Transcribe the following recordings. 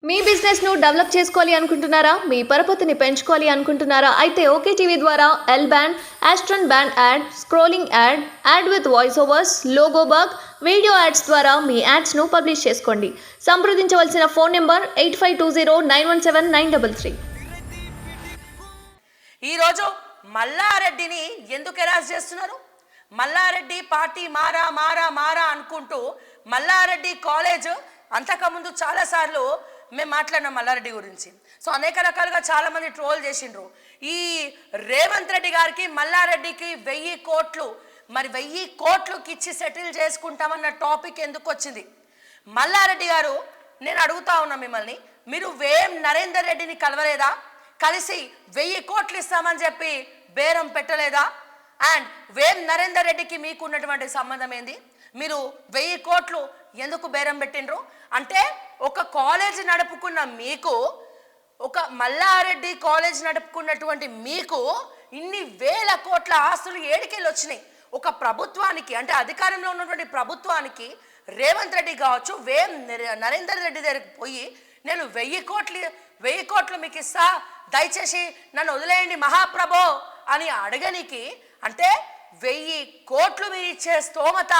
మీ business ను develop చేసుకోవాలి అనుకుంటున్నారా? మీ పరపతిని పెంచుకోవాలి అనుకుంటున్నారా? అయితే ఓకే టీవీ ద్వారా L band, aston band ad, scrolling ad, ad with voice overs, logo bug, video ads ద్వారా మీ యాడ్స్ ను పబ్లిష్ చేసుకోండి. సంప్రదించవలసిన ఫోన్ నెంబర్ 8520917933. ఈరోజు మల్లారెడ్డిని ఎందుకు ఎరాజ్ చేస్తున్నారు? మల్లారెడ్డి పార్టీ మారా మారా మారా అనుకుంటూ మల్లారెడ్డి కాలేజ్ అంతకుముందు చాలాసార్లు మేము మాట్లాడినాం మల్లారెడ్డి గురించి. సో అనేక రకాలుగా చాలామంది ట్రోల్ చేసిండ్రు. ఈ రేవంత్ రెడ్డి గారికి మల్లారెడ్డికి 1000 కోట్లు, మరి 1000 కోట్లుకి ఇచ్చి సెటిల్ చేసుకుంటామన్న టాపిక్ ఎందుకు వచ్చింది? మల్లారెడ్డి గారు, నేను అడుగుతా ఉన్నా మిమ్మల్ని, మీరు వేం నరేందర్ రెడ్డిని కలవలేదా? కలిసి 1000 కోట్లు ఇస్తామని చెప్పి బేరం పెట్టలేదా? అండ్ వేం నరేందర్ రెడ్డికి మీకు ఉన్నటువంటి సంబంధం ఏంది? మీరు 1000 కోట్లు ఎందుకు బేరం పెట్టిండ్రు? అంటే ఒక కాలేజ్ నడుపుకున్న మీకు, ఒక మల్లారెడ్డి కాలేజ్ నడుపుకున్నటువంటి మీకు ఇన్ని వేల కోట్ల ఆస్తులు ఏడికెళ్ళి వచ్చినాయి? ఒక ప్రభుత్వానికి, అంటే అధికారంలో ఉన్నటువంటి ప్రభుత్వానికి రేవంత్ రెడ్డి కావచ్చు, వేం నరేందర్ రెడ్డి దగ్గరికి పోయి నేను 1000 కోట్లు మీకు ఇస్తా, దయచేసి నన్ను వదిలేయండి మహాప్రభో అని అడగనికి, అంటే 1000 కోట్లు మీరు ఇచ్చే స్తోమత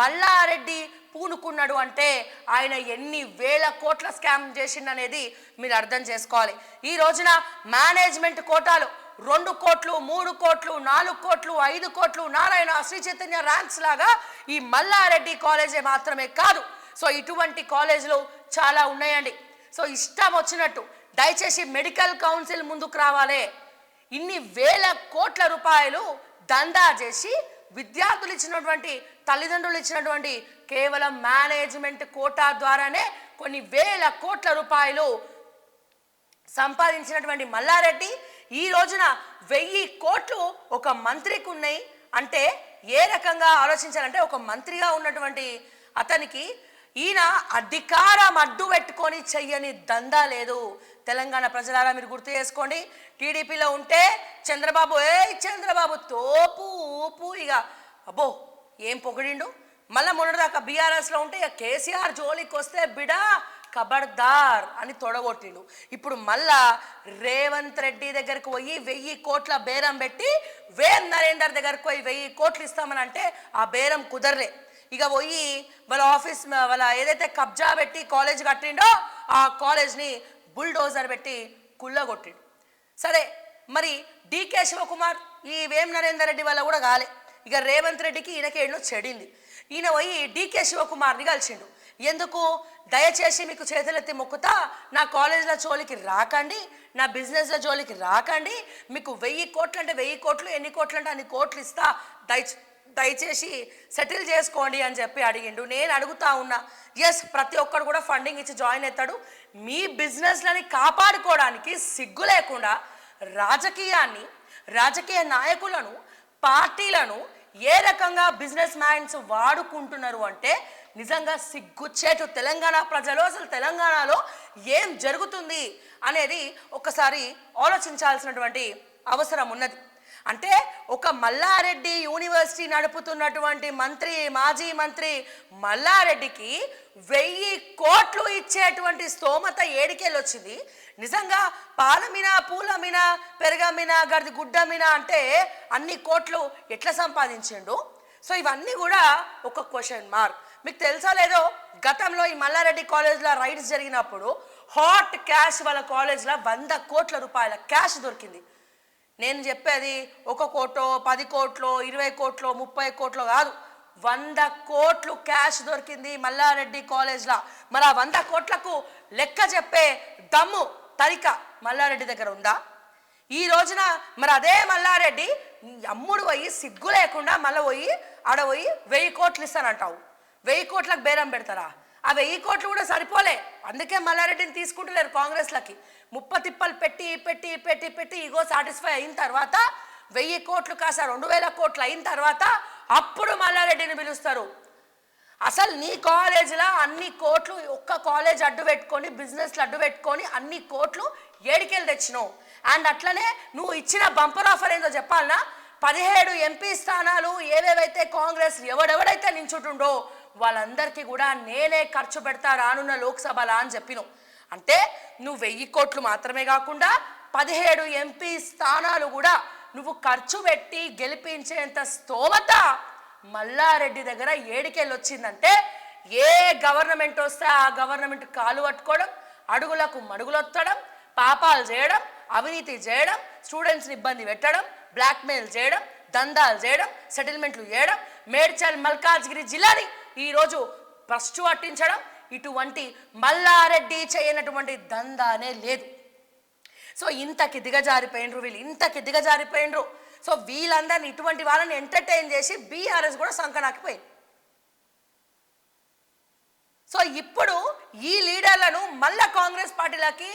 మల్లారెడ్డి పూనుకున్నాడు అంటే ఆయన ఎన్ని వేల కోట్ల స్కామ్ చేసిండనేది మీరు అర్థం చేసుకోవాలి. ఈ రోజున మేనేజ్మెంట్ కోటాలు 2 కోట్లు, 3 కోట్లు, 4 కోట్లు, 5 కోట్లు, నారాయణ శ్రీ చైతన్య ర్యాంక్స్ లాగా ఈ మల్లారెడ్డి కాలేజే మాత్రమే కాదు. సో ఇటువంటి కాలేజీలు చాలా ఉన్నాయండి. సో ఇష్టం వచ్చినట్టు, దయచేసి మెడికల్ కౌన్సిల్ ముందుకు రావాలి. ఇన్ని వేల కోట్ల రూపాయలు దందా చేసి విద్యార్థులు ఇచ్చినటువంటి, తల్లిదండ్రులు ఇచ్చినటువంటి కేవలం మేనేజ్మెంట్ కోటా ద్వారానే కొన్ని వేల కోట్ల రూపాయలు సంపాదించినటువంటి మల్లారెడ్డి ఈ రోజున 1000 కోట్లు ఒక మంత్రికి ఉన్నాయి అంటే ఏ రకంగా ఆలోచించాలంటే, ఒక మంత్రిగా ఉన్నటువంటి అతనికి ఈయన అధికారం అడ్డు పెట్టుకొని చెయ్యని దందా లేదు. తెలంగాణ ప్రజలారా మీరు గుర్తు చేసుకోండి, టీడీపీలో ఉంటే చంద్రబాబు చంద్రబాబు తోపు ఊపు, ఇక అబ్బో ఏం పొగిడిండు. మళ్ళీ మొన్నటిదాకా బీఆర్ఎస్లో ఉంటే ఇక కేసీఆర్ జోలికి వస్తే బిడా ఖబర్దార్ అని తొడగొట్టిండు. ఇప్పుడు మళ్ళా రేవంత్ రెడ్డి దగ్గరకు పోయి 1000 కోట్ల బేరం పెట్టి వేం నరేందర్ దగ్గరకు పోయి 1000 కోట్లు ఇస్తామని అంటే ఆ బేరం కుదరలే. ఇక పోయి వాళ్ళ ఆఫీస్, వాళ్ళ ఏదైతే కబ్జా పెట్టి కాలేజ్ కట్టిండో ఆ కాలేజ్ని బుల్డోజర్ పెట్టి కుళ్ళగొట్టిండు. సరే, మరి డీకే శివకుమార్ ఈ వేం నరేందర్ రెడ్డి వల్ల కూడా కాలే. ఇక రేవంత్ రెడ్డికి ఈయనకి ఏళ్ళు చెడింది. ఈయన పోయి డీకే శివకుమార్ని కలిసిండు. ఎందుకు? దయచేసి మీకు చేతులెత్తి మొక్కుతా, నా కాలేజ్ల జోలికి రాకండి, నా బిజినెస్ల జోలికి రాకండి, మీకు 1000 కోట్లు అంటే 1000 కోట్లు, ఎన్ని కోట్లు అంటే అన్ని కోట్లు ఇస్తా, దయచేసి సెటిల్ చేసుకోండి అని చెప్పి అడిగిండు. నేను అడుగుతా ఉన్నా, ఎస్, ప్రతి ఒక్కడు కూడా ఫండింగ్ ఇచ్చి జాయిన్ అవుతాడు. మీ బిజినెస్లని కాపాడుకోవడానికి సిగ్గు లేకుండా రాజకీయాన్ని, రాజకీయ నాయకులను, పార్టీలను ఏ రకంగా బిజినెస్ మ్యాన్స్ వాడుకుంటున్నారు అంటే నిజంగా సిగ్గుచేటు. తెలంగాణ ప్రజలు అసలు తెలంగాణలో ఏం జరుగుతుంది అనేది ఒకసారి ఆలోచించాల్సినటువంటి అవసరం ఉన్నది. అంటే ఒక మల్లారెడ్డి యూనివర్సిటీ నడుపుతున్నటువంటి మంత్రి, మాజీ మంత్రి మల్లారెడ్డికి 1000 కోట్లు ఇచ్చేటువంటి స్తోమత ఏడికెళ్ళి వచ్చింది? నిజంగా పాలమిన, పూలమిన, పెరగమిన, గడిది గుడ్డమిన అంటే అన్ని కోట్లు ఎట్లా సంపాదించిండు? సో ఇవన్నీ కూడా ఒక క్వశ్చన్ మార్క్. మీకు తెలుసా లేదో, గతంలో ఈ మల్లారెడ్డి కాలేజ్లో రైడ్స్ జరిగినప్పుడు హాట్ క్యాష్ వాళ్ళ కాలేజ్లో 100 కోట్ల రూపాయల క్యాష్ దొరికింది. నేను చెప్పేది 1 కోట్లో, 10 కోట్లో, 20 కోట్లో, 30 కోట్లో కాదు, 100 కోట్లు క్యాష్ దొరికింది మల్లారెడ్డి కాలేజ్లో. మరి ఆ 100 కోట్లకు లెక్క చెప్పే దమ్ము, తరిక మల్లారెడ్డి దగ్గర ఉందా? ఈ రోజున మరి అదే మల్లారెడ్డి అమ్ముడు పోయి సిగ్గు లేకుండా మళ్ళీ పోయి ఆడ పోయి 1000 కోట్లు ఇస్తానంటావు. 1000 కోట్లకు బేరం పెడతారా? ఆ 1000 కోట్లు కూడా సరిపోలే. అందుకే మల్లారెడ్డిని తీసుకుంటలేరు కాంగ్రెస్లకి. ముప్పతిప్పలు పెట్టి పెట్టి పెట్టి పెట్టి ఇగో సాటిస్ఫై అయిన తర్వాత 1000 కోట్లు కాస్త 2000 కోట్లు అయిన తర్వాత అప్పుడు మల్లారెడ్డిని పిలుస్తారు. అసలు నీ కాలేజీలో అన్ని కోట్లు, ఒక్క కాలేజ్ అడ్డు పెట్టుకొని, బిజినెస్లు అడ్డు పెట్టుకొని అన్ని కోట్లు ఏడికెళ్ళి తెచ్చినావు. అండ్ అట్లనే నువ్వు ఇచ్చిన బంపర్ ఆఫర్ ఏందో చెప్పాలనా? 17 ఎంపీ స్థానాలు ఏవేవైతే కాంగ్రెస్ ఎవడెవడైతే నించుంటుండో వాళ్ళందరికీ కూడా నేనే ఖర్చు పెడతా రానున్న లోక్సభలా అని చెప్పినావు. అంటే నువ్వు 1000 కోట్లు మాత్రమే కాకుండా 17 ఎంపీ స్థానాలు కూడా నువ్వు ఖర్చు పెట్టి గెలిపించేంత స్తోమత మల్లారెడ్డి దగ్గర ఏడికెళ్ళి వచ్చిందంటే ఏ గవర్నమెంట్ వస్తే ఆ గవర్నమెంట్ కాలు పట్టుకోవడం, అడుగులకు మడుగులొత్తడం, పాపాలు చేయడం, అవినీతి చేయడం, స్టూడెంట్స్ని ఇబ్బంది పెట్టడం, బ్లాక్మెయిల్ చేయడం, దందాలు చేయడం, సెటిల్మెంట్లు చేయడం, మేడ్చల్ మల్కాజ్గిరి జిల్లాని ఈరోజు ఫస్ట్ పట్టించడం, ఇటువంటి మల్లారెడ్డి చేయనటువంటి దందానే లేదు. సో ఇంతకి దిగజారిపోయినరు వీళ్ళు, ఇంతకి దిగజారిపోయినరు. సో వీళ్ళందరినీ ఇటువంటి వాళ్ళని ఎంటర్టైన్ చేసి బీఆర్ఎస్ కూడా సంకనాకిపోయింది. సో ఇప్పుడు ఈ లీడర్లను మళ్ళా కాంగ్రెస్ పార్టీలకి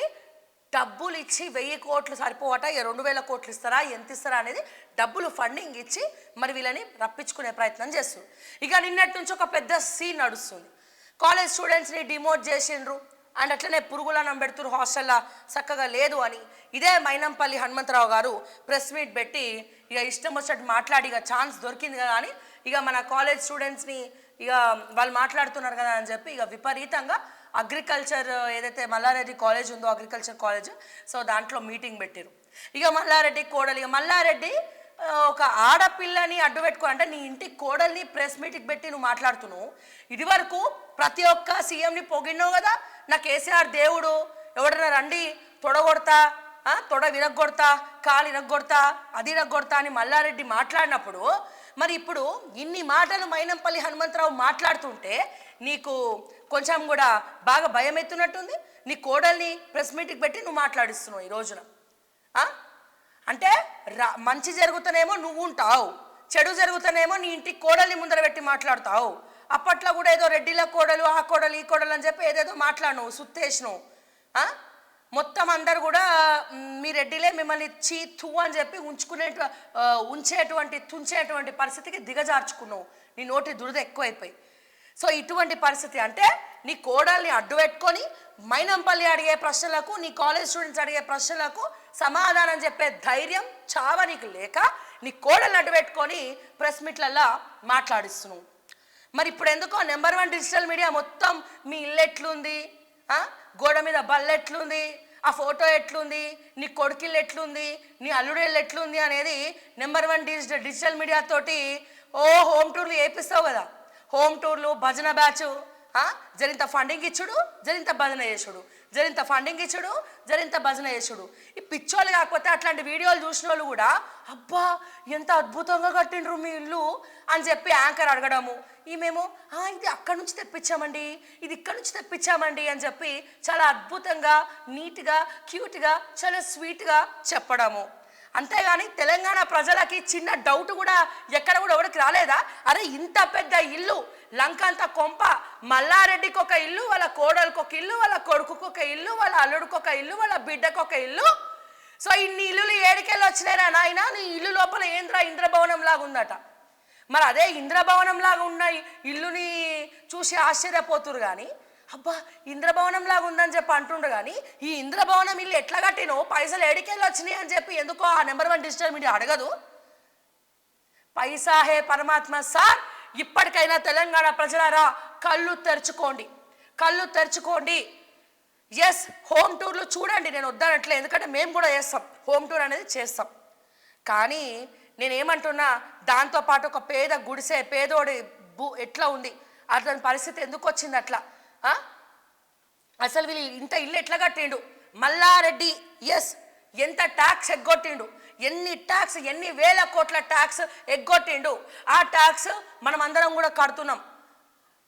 డబ్బులు ఇచ్చి 1000 కోట్లు సరిపోవట, 2000 కోట్లు ఇస్తారా, ఎంత ఇస్తారా అనేది డబ్బులు ఫండింగ్ ఇచ్చి మరి వీళ్ళని రప్పించుకునే ప్రయత్నం చేస్తారు. ఇక నిన్నటి నుంచి ఒక పెద్ద సీన్ నడుస్తుంది. కాలేజ్ స్టూడెంట్స్ని డిమోట్ చేసిండ్రు అండ్ అట్లనే పురుగులన్నం పెడుతున్నారు, హాస్టల్లో చక్కగా లేదు అని. ఇదే మైనంపల్లి హనుమంతరావు గారు ప్రెస్ మీట్ పెట్టి ఇక ఇష్టం వచ్చినట్టు మాట్లాడి ఇక ఛాన్స్ దొరికింది కదా అని ఇక మన కాలేజ్ స్టూడెంట్స్ని ఇక వాళ్ళు మాట్లాడుతున్నారు కదా అని చెప్పి ఇక విపరీతంగా అగ్రికల్చర్ ఏదైతే మల్లారెడ్డి కాలేజ్ ఉందో అగ్రికల్చర్ కాలేజ్, సో దాంట్లో మీటింగ్ పెట్టారు. ఇక మల్లారెడ్డి కోడలు, ఇక మల్లారెడ్డి ఒక ఆడపిల్లని అడ్డు పెట్టుకో అంటే నీ ఇంటి కోడల్ని ప్రెస్ మీటింగ్ పెట్టి నువ్వు మాట్లాడుతున్నావు. ఇది వరకు ప్రతి ఒక్క సీఎంని పొగిడినావు కదా, నా కేసీఆర్ దేవుడు, ఎవడన్నా రండి తొడగొడతా, తొడ విరగొడతా, కాలు ఇరగొడతా, అది ఇరగొడతా అని మల్లారెడ్డి మాట్లాడినప్పుడు మరి ఇప్పుడు ఇన్ని మాటలు మైనంపల్లి హనుమంతరావు మాట్లాడుతుంటే నీకు కొంచెం కూడా బాగా భయం ఎత్తున్నట్టుంది. నీ కోడల్ని ప్రెస్ మీటింగ్ పెట్టి నువ్వు మాట్లాడిస్తున్నావు ఈ రోజున. అంటే మంచి జరుగుతానేమో నువ్వు ఉంటావు, చెడు జరుగుతానేమో నీ ఇంటికి కోడల్ని ముందర పెట్టి మాట్లాడతావు. అప్పట్లో కూడా ఏదో రెడ్డిల కోడలు, ఆ కోడలు, ఈ కోడలు అని చెప్పి ఏదేదో మాట్లాడినావు, సుత్తేసినావు. మొత్తం అందరు కూడా మీ రెడ్డిలే మిమ్మల్ని చీ అని చెప్పి తుంచేటువంటి పరిస్థితికి దిగజార్చుకున్నావు. నీ నోటి దురద ఎక్కువైపోయి. సో ఇటువంటి పరిస్థితి అంటే నీ కోడల్ని అడ్డు పెట్టుకొని మైనంపల్లి అడిగే ప్రశ్నలకు, నీ కాలేజ్ స్టూడెంట్స్ అడిగే ప్రశ్నలకు సమాధానం చెప్పే ధైర్యం చావ నీకు లేక నీ కోడల్ని అడ్డు పెట్టుకొని ప్రెస్ మీట్లల్లో మాట్లాడిస్తున్నావు. మరి ఇప్పుడు ఎందుకో నెంబర్ 1 డిజిటల్ మీడియా మొత్తం మీ ఇల్లు ఎట్లుంది, గోడ మీద బల్ల ఎట్లుంది, ఆ ఫోటో ఎట్లుంది, నీ కొడుకిల్లు ఎట్లుంది, నీ అల్లుడేళ్ళు ఎట్లుంది అనేది నెంబర్ 1 డిజిటల్ మీడియా తోటి హోమ్ టూర్లు వేపిస్తావు కదా. హోమ్ టూర్లు, భజన బ్యాచ్, జరింత ఫండింగ్ ఇచ్చుడు, జరింత భజన చేసుడు, జరింత ఫండింగ్ ఇచ్చుడు, జరింత భజన చేసుడు. ఈ పిచ్చోళ్ళు కాకపోతే అట్లాంటి వీడియోలు చూసిన వాళ్ళు కూడా అబ్బా ఎంత అద్భుతంగా కట్టిండ్రు మీ ఇల్లు అని చెప్పి యాంకర్ అడగడము, ఈమెమో ఇది అక్కడి నుంచి తెప్పించామండి, ఇది ఇక్కడి నుంచి తెప్పించామండి అని చెప్పి చాలా అద్భుతంగా, నీట్గా, క్యూట్గా, చాలా స్వీట్గా చెప్పడము. అంతేగాని తెలంగాణ ప్రజలకి చిన్న డౌట్ కూడా ఎక్కడ కూడా ఎవరికి రాలేదా? అరే ఇంత పెద్ద ఇల్లు, లంకంత కొంప, మల్లారెడ్డికి ఒక ఇల్లు, వాళ్ళ కోడలికి ఒక ఇల్లు, వాళ్ళ కొడుకుకి ఒక ఇల్లు, వాళ్ళ అల్లుడికి ఒక ఇల్లు, వాళ్ళ బిడ్డకు ఒక ఇల్లు. సో ఇన్ని ఇల్లులు ఏడికెళ్ళి వచ్చినాయిరా నాయన, నీ ఇల్లు లోపల ఇంద్రభవనం లాగా ఉందట. మరి అదే ఇంద్రభవనం లాగా ఉన్న ఇల్లుని చూసి ఆశ్చర్యపోతురు కానీ అబ్బా ఇంద్రభవనం లాగా ఉందని చెప్పి అంటుండ్రు. కానీ ఈ ఇంద్రభవనం ఇల్లు ఎట్లా కట్టినో, పైసలు ఏడికెళ్ళి వచ్చినాయి అని చెప్పి ఎందుకో ఆ నెంబర్ 1 డిజిటల్ మీడియా అడగదు. పైసా హే పరమాత్మ సార్. ఇప్పటికైనా తెలంగాణ ప్రజలారా కళ్ళు తెరుచుకోండి, కళ్ళు తెరుచుకోండి. ఎస్, హోమ్ టూర్లు చూడండి, నేను వద్దనట్లే, ఎందుకంటే మేము కూడా చేస్తాం, హోమ్ టూర్ అనేది చేస్తాం. కానీ నేనేమంటున్నా, దాంతోపాటు ఒక పేద గుడిసె, పేదోడి ఎట్లా ఉంది, అట్లాంటి పరిస్థితి ఎందుకు వచ్చింది అట్లా? అసలు వీళ్ళు ఇంత ఇల్లు ఎట్లా కట్టిండు మల్లారెడ్డి? ఎస్, ఎంత ట్యాక్స్ ఎగ్గొట్టిండు, ఎన్ని వేల కోట్ల ట్యాక్స్ ఎగ్గొట్టిండు. ఆ ట్యాక్స్ మనం అందరం కూడా కడుతున్నాం,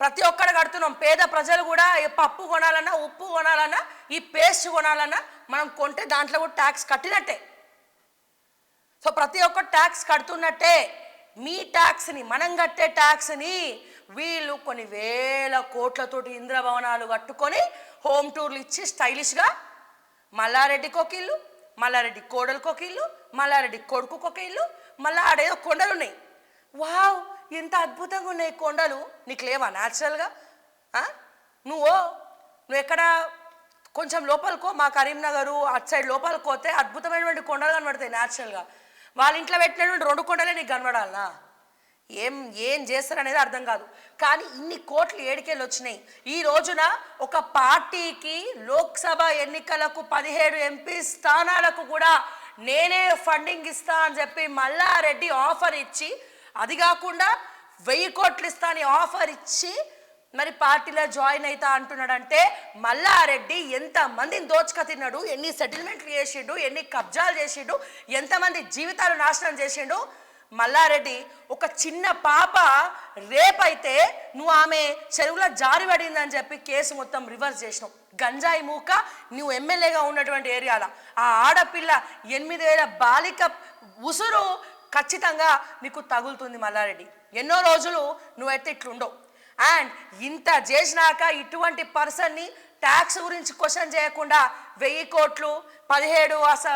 ప్రతి ఒక్కరు కడుతున్నాం. పేద ప్రజలు కూడా పప్పు కొనాలన్నా, ఉప్పు కొనాలన్నా, ఈ పేస్ట్ కొనాలన్నా మనం కొంటే దాంట్లో కూడా ట్యాక్స్ కట్టినట్టే. సో ప్రతి ఒక్క ట్యాక్స్ కడుతున్నట్టే. మీ ట్యాక్స్ని, మనం కట్టే ట్యాక్స్ని వీళ్ళు కొన్ని వేల కోట్లతోటి ఇంద్రభవనాలు కట్టుకొని హోమ్ టూర్లు ఇచ్చి స్టైలిష్గా మల్లారెడ్డికి ఒక ఇల్లు, మల్లారెడ్డి కోడలికి ఒక ఇల్లు, మల్లారెడ్డి కొడుకుకి ఒక ఇల్లు, మళ్ళీ ఆడేదో కొండలు ఉన్నాయి. వావ్, ఎంత అద్భుతంగా ఉన్నాయి కొండలు. నీకు లేవా న్యాచురల్గా? నువ్వు ఎక్కడ కొంచెం లోపలికో, మా కరీంనగరు అటు సైడ్ లోపలికి పోతే అద్భుతమైనటువంటి కొండలు కనబడతాయి న్యాచురల్గా. వాళ్ళ ఇంట్లో పెట్టినటువంటి 2 కొండలే నీకు కనబడాలనా? ఏం చేస్తారనేది అర్థం కాదు. కానీ ఇన్ని కోట్లు ఏడికెళ్ళి వచ్చినాయి. ఈ రోజున ఒక పార్టీకి లోక్సభ ఎన్నికలకు 17 ఎంపీ స్థానాలకు కూడా నేనే ఫండింగ్ ఇస్తా అని చెప్పి మల్లారెడ్డి ఆఫర్ ఇచ్చి, అది కాకుండా 1000 కోట్లు ఇస్తా అని ఆఫర్ ఇచ్చి మరి పార్టీలో జాయిన్ అవుతా అంటున్నాడంటే మల్లారెడ్డి ఎంతమందిని దోచుక తిన్నాడు, ఎన్ని సెటిల్మెంట్లు చేసిండు, ఎన్ని కబ్జాలు చేసిండు, ఎంతమంది జీవితాలు నాశనం చేసిండు. మల్లారెడ్డి ఒక చిన్న పాప రేపైతే నువ్వు ఆమె చెరువులో జారి పడిందని చెప్పి కేసు మొత్తం రివర్స్ చేసినావు. గంజాయి మూక నువ్వు ఎమ్మెల్యేగా ఉన్నటువంటి ఏరియాలో ఆ ఆడపిల్ల 8 ఏళ్ల బాలిక ఉసురు ఖచ్చితంగా నీకు తగులుతుంది మల్లారెడ్డి. ఎన్నో రోజులు నువ్వైతే ఇట్లుండవు. అండ్ ఇంత చేసినాక ఇటువంటి పర్సన్ని ట్యాక్స్ గురించి క్వశ్చన్ చేయకుండా 1000 కోట్లు 17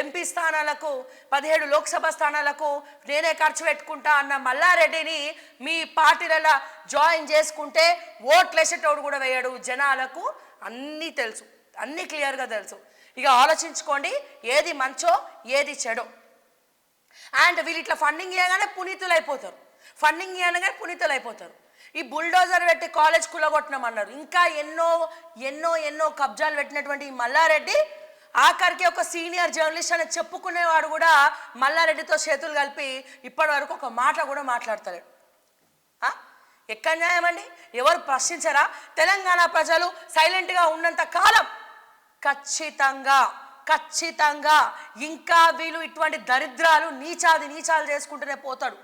ఎంపీ స్థానాలకు 17 లోక్సభ స్థానాలకు నేనే ఖర్చు పెట్టుకుంటా అన్న మల్లారెడ్డిని మీ పార్టీలలో జాయిన్ చేసుకుంటే ఓట్లు వేసేటోడు కూడా వేయడు. జనాలకు అన్నీ తెలుసు, అన్నీ క్లియర్గా తెలుసు. ఇక ఆలోచించుకోండి ఏది మంచో ఏది చెడో. అండ్ వీళ్ళు ఇట్లా ఫండింగ్ ఇవ్వగానే పునీతులు అయిపోతారు, ఫండింగ్ ఇవ్వగానే పునీతులు అయిపోతారు. ఈ బుల్డోజర్ పెట్టి కాలేజ్ కులగొట్టినామన్నారు. ఇంకా ఎన్నో ఎన్నో ఎన్నో కబ్జాలు పెట్టినటువంటి ఈ మల్లారెడ్డి ఆఖరికి ఒక సీనియర్ జర్నలిస్ట్ అని చెప్పుకునేవాడు కూడా మల్లారెడ్డితో చేతులు కలిపి ఇప్పటి వరకు ఒక మాట కూడా మాట్లాడతలేడు. ఎక్కడ న్యాయమండి? ఎవరు ప్రశ్నించరా? తెలంగాణ ప్రజలు సైలెంట్గా ఉన్నంత కాలం ఖచ్చితంగా ఇంకా వీళ్ళు ఇటువంటి దరిద్రాలు నీచాలు చేసుకుంటూనే పోతాడు.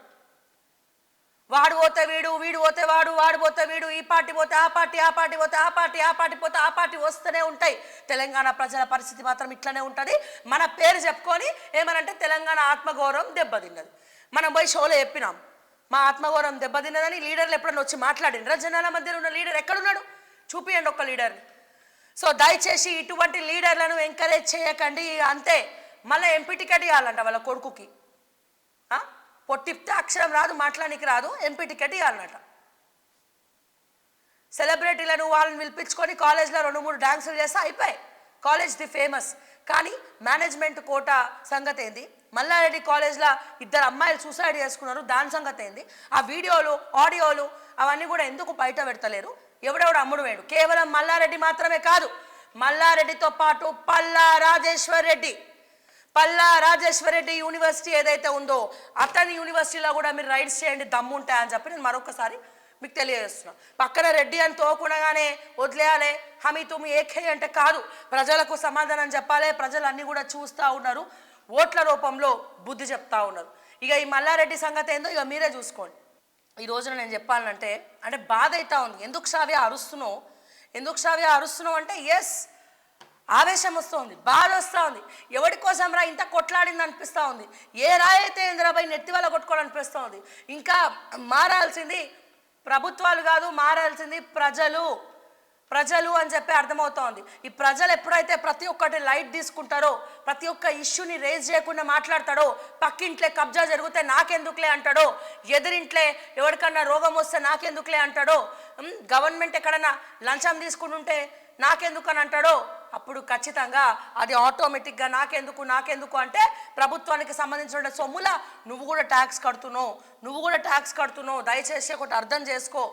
వాడు పోతే వీడు, వీడు పోతే వాడు, వాడు పోతే వీడు, ఈ పార్టీ పోతే ఆ పార్టీ, ఆ పార్టీ పోతే ఆ పార్టీ, ఆ పార్టీ పోతే ఆ పార్టీ వస్తూనే ఉంటాయి. తెలంగాణ ప్రజల పరిస్థితి మాత్రం ఇట్లనే ఉంటుంది. మన పేరు చెప్పుకొని ఏమనంటే తెలంగాణ ఆత్మగౌరవం దెబ్బతిన్నది. మనం పోయి షోలో చెప్పినాం మా ఆత్మగౌరవం దెబ్బతిన్నదని. లీడర్లు ఎప్పుడన్నా వచ్చి మాట్లాడినరా? జనాల మధ్యలో ఉన్న లీడర్ ఎక్కడున్నాడు? చూపియండి ఒక్క లీడర్ని. సో దయచేసి ఇటువంటి లీడర్లను ఎంకరేజ్ చేయకండి. అంతే. మళ్ళీ ఎంపీ టికెట్ ఇవ్వాలంట వాళ్ళ కొడుకుకి. పొట్టిప్తే అక్షరం రాదు, మాట్లాడానికి రాదు, ఎంపీ టికెట్ ఇవ్వాలన్నట. సెలబ్రిటీలను వాళ్ళని పిలిపించుకొని కాలేజ్లో 2-3 డాన్సులు చేస్తే అయిపోయి కాలేజ్ ది ఫేమస్. కానీ మేనేజ్మెంట్ కోటా సంగతి ఏంది? మల్లారెడ్డి కాలేజ్లో 2 అమ్మాయిలు సూసైడ్ చేసుకున్నారు, దాని సంగతి ఏంది? ఆ వీడియోలు ఆడియోలు అవన్నీ కూడా ఎందుకు బయట పెడతలేరు? ఎవడెవడు అమ్ముడు వేడు? కేవలం మల్లారెడ్డి మాత్రమే కాదు, మల్లారెడ్డితో పాటు పల్లా రాజేశ్వర్ రెడ్డి యూనివర్సిటీ ఏదైతే ఉందో అతని యూనివర్సిటీలో కూడా మీరు రైడ్స్ చేయండి దమ్ముంటాయని చెప్పి నేను మరొకసారి మీకు తెలియజేస్తున్నా. పక్కన రెడ్డి అని తోకుండగానే వదిలేయాలి, హమీ తుమి ఏకే అంటే కాదు. ప్రజలకు సమాధానం చెప్పాలి. ప్రజలు అన్నీ కూడా చూస్తూ ఉన్నారు, ఓట్ల రూపంలో బుద్ధి చెప్తా ఉన్నారు. ఇక ఈ మల్లారెడ్డి సంగతి ఏందో ఇక మీరే చూసుకోండి. ఈ రోజున నేను చెప్పాలంటే బాధ అవుతా ఉంది. ఎందుకు శ్రావ్య అరుస్తున్నావు అంటే ఎస్, ఆవేశం వస్తుంది, బాధ వస్తూ ఉంది. ఎవరి కోసం రా ఇంత కొట్లాడింది అనిపిస్తూ ఉంది. ఏ రాయైతే ఇంద్రాబాయి నెత్తి వల్ల కొట్టుకోవాలనిపిస్తూ ఉంది. ఇంకా మారాల్సింది ప్రభుత్వాలు కాదు, మారాల్సింది ప్రజలు అని చెప్పి అర్థమవుతోంది. ఈ ప్రజలు ఎప్పుడైతే ప్రతి ఒక్కటి లైట్ తీసుకుంటారో, ప్రతి ఒక్క ఇష్యూని రేజ్ చేయకుండా మాట్లాడతాడో, పక్కింట్లే కబ్జా జరిగితే నాకెందుకులే అంటాడో, ఎదురింట్లే ఎవరికన్నా రోగం వస్తే నాకెందుకులే అంటాడో, గవర్నమెంట్ ఎక్కడన్నా లంచం తీసుకుంటుంటే నాకెందుకు అని అంటాడో, అప్పుడు ఖచ్చితంగా అది ఆటోమేటిక్గా నాకెందుకు అంటే ప్రభుత్వానికి సంబంధించిన సొమ్ముల నువ్వు కూడా ట్యాక్స్ కడుతున్నావు. దయచేసి ఒకటి అర్థం చేసుకో.